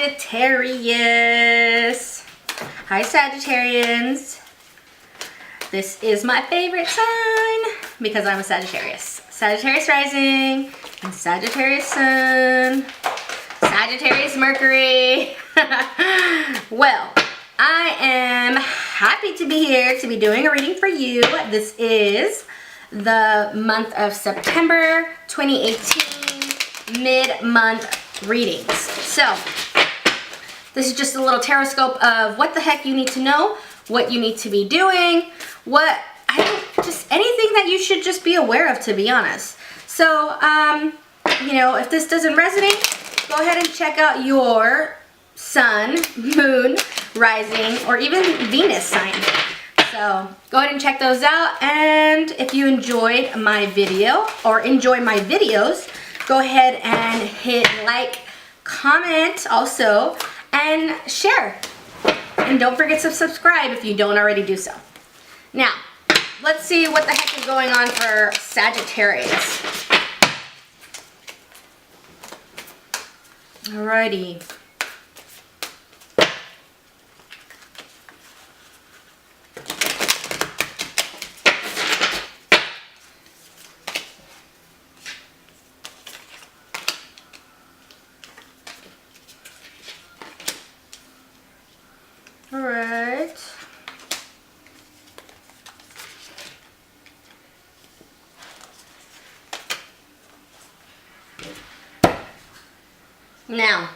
Sagittarius. Hi Sagittarians. This is my favorite sign because I'm a Sagittarius. Sagittarius rising and Sagittarius sun. Sagittarius Mercury. Well, I am happy to be here to be doing a reading for you. This is the month of September 2018 mid-month readings. So this is just a little Tarotscope of what the heck you need to know, what you need to be doing, just anything that you should just be aware of, to be honest. So, you know, if this doesn't resonate, go ahead and check out your sun, moon, rising, or even Venus sign. So go ahead and check those out. And if you enjoyed my video or enjoy my videos, go ahead and hit like, comment also, and share. And don't forget to subscribe if you don't already do so. Now, let's see what the heck is going on for Sagittarius. Alrighty. Alright. Now,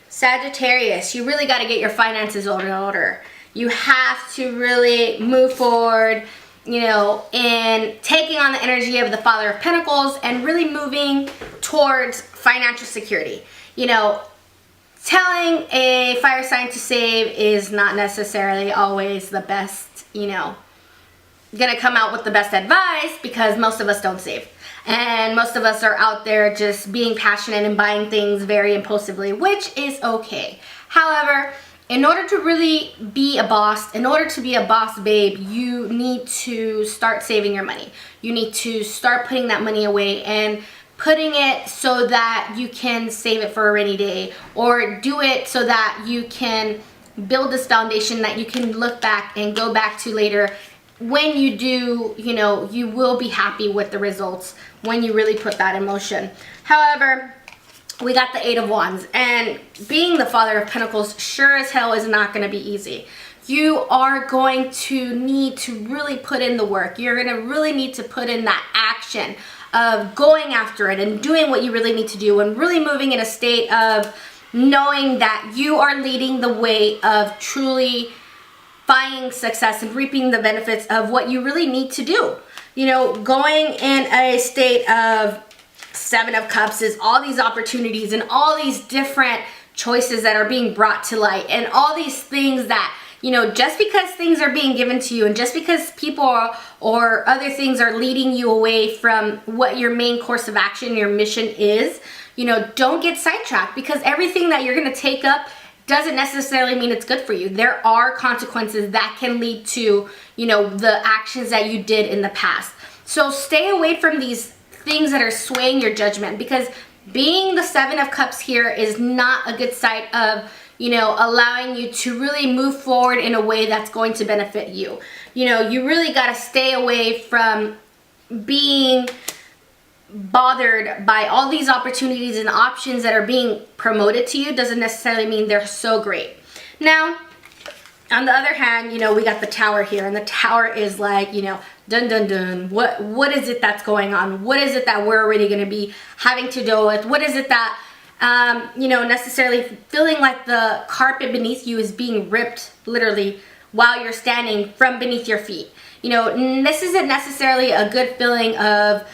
Sagittarius, you really got to get your finances in order. You have to really move forward, you know, in taking on the energy of the Father of Pentacles and really moving towards financial security. You know, telling a fire sign to save is not necessarily always the best, you know, gonna come out with the best advice, because most of us don't save. And most of us are out there just being passionate and buying things very impulsively, which is okay. However, in order to really be a boss, in order to be a boss babe, you need to start saving your money. You need to start putting that money away and putting it so that you can save it for a rainy day, or do it so that you can build this foundation that you can look back and go back to later. When you do, you know, you will be happy with the results when you really put that in motion. However, we got the 8 of Wands, and being the Father of Pentacles sure as hell is not going to be easy. You are going to need to really put in the work. You're going to really need to put in that action of going after it and doing what you really need to do, and really moving in a state of knowing that you are leading the way of truly finding success and reaping the benefits of what you really need to do. You know, going in a state of 7 of Cups is all these opportunities and all these different choices that are being brought to light, and all these things that, you know, just because things are being given to you, and just because people or other things are leading you away from what your main course of action, your mission is, you know, don't get sidetracked, because everything that you're going to take up doesn't necessarily mean it's good for you. There are consequences that can lead to, you know, the actions that you did in the past. So stay away from these things that are swaying your judgment, because being the 7 of Cups here is not a good sight of, you know, allowing you to really move forward in a way that's going to benefit you. You know, you really got to stay away from being bothered by all these opportunities and options that are being promoted to you. Doesn't necessarily mean they're so great. Now, on the other hand, you know, we got the Tower here, and the Tower is like, you know, dun dun dun, what is it that's going on? What is it that we're already going to be having to deal with? What is it that you know, necessarily feeling like the carpet beneath you is being ripped literally while you're standing from beneath your feet? You know, this isn't necessarily a good feeling of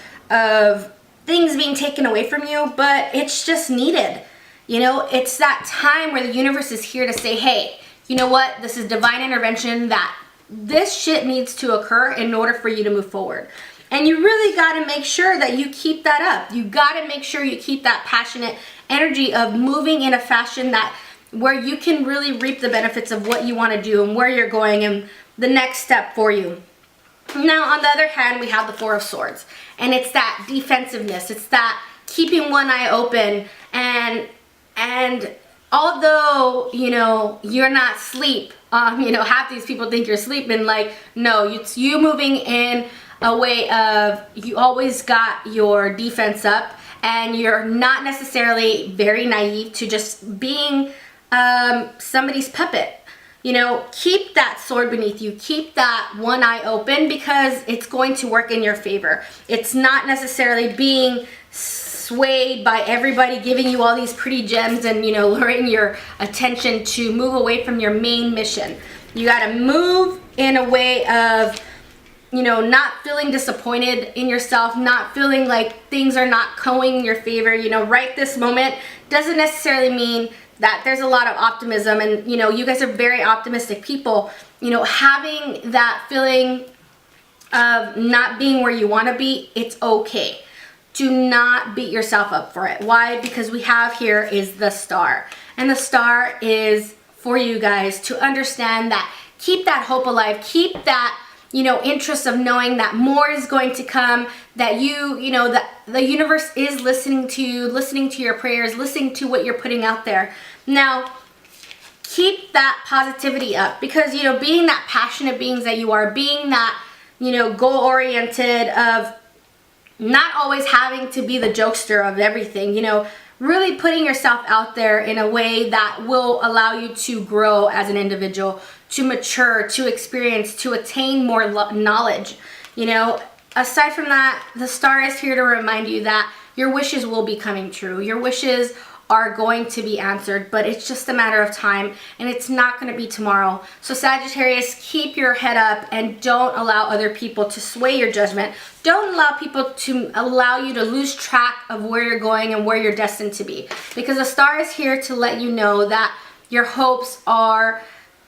things being taken away from you, but it's just needed. You know, it's that time where the universe is here to say, hey, you know what? This is divine intervention, that this shit needs to occur in order for you to move forward. And you really got to make sure that you keep that up. You got to make sure you keep that passionate energy of moving in a fashion that where you can really reap the benefits of what you want to do and where you're going and the next step for you. Now, on the other hand, we have the Four of Swords, and it's that defensiveness. It's that keeping one eye open and although, you know, you're not asleep, you know, half these people think you're sleeping, like, no, it's you moving in a way of you always got your defense up, and you're not necessarily very naive to just being somebody's puppet. You know, keep that sword beneath you, keep that one eye open, because it's going to work in your favor. It's not necessarily being swayed by everybody giving you all these pretty gems and, you know, luring your attention to move away from your main mission. You got to move in a way of, you know, not feeling disappointed in yourself, not feeling like things are not going in your favor. You know, right this moment doesn't necessarily mean that there's a lot of optimism, and, you know, you guys are very optimistic people. You know, having that feeling of not being where you want to be, it's okay. Do not beat yourself up for it. Why? Because we have here is the star, and the star is for you guys to understand that, keep that hope alive, keep that, you know, interest of knowing that more is going to come, that you know, that the universe is listening to you, listening to your prayers, listening to what you're putting out there. Now, keep that positivity up, because, you know, being that passionate beings that you are, being that, you know, goal-oriented, of not always having to be the jokester of everything, you know, really putting yourself out there in a way that will allow you to grow as an individual, to mature, to experience, to attain more knowledge. You know, aside from that, the star is here to remind you that your wishes will be coming true. Your wishes are going to be answered, but it's just a matter of time, and it's not going to be tomorrow. So Sagittarius, keep your head up and don't allow other people to sway your judgment. Don't allow people to allow you to lose track of where you're going and where you're destined to be, because the star is here to let you know that your hopes are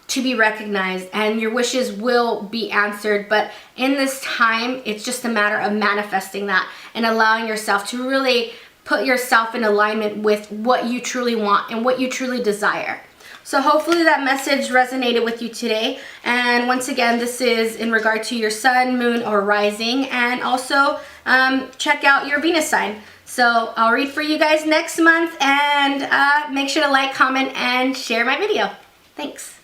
to be recognized and your wishes will be answered. But in this time, it's just a matter of manifesting that and allowing yourself to really put yourself in alignment with what you truly want and what you truly desire. So hopefully that message resonated with you today. And once again, this is in regard to your sun, moon, or rising, and also check out your Venus sign. So I'll read for you guys next month, and make sure to like, comment, and share my video. Thanks.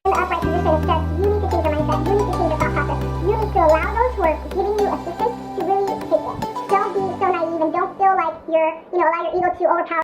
In the upright position is just, you need to change your mindset, you need to change your thought process, you need to allow those who are giving you assistance to really take it. Don't be so naive and don't feel like you're, you know, allow your ego to overpower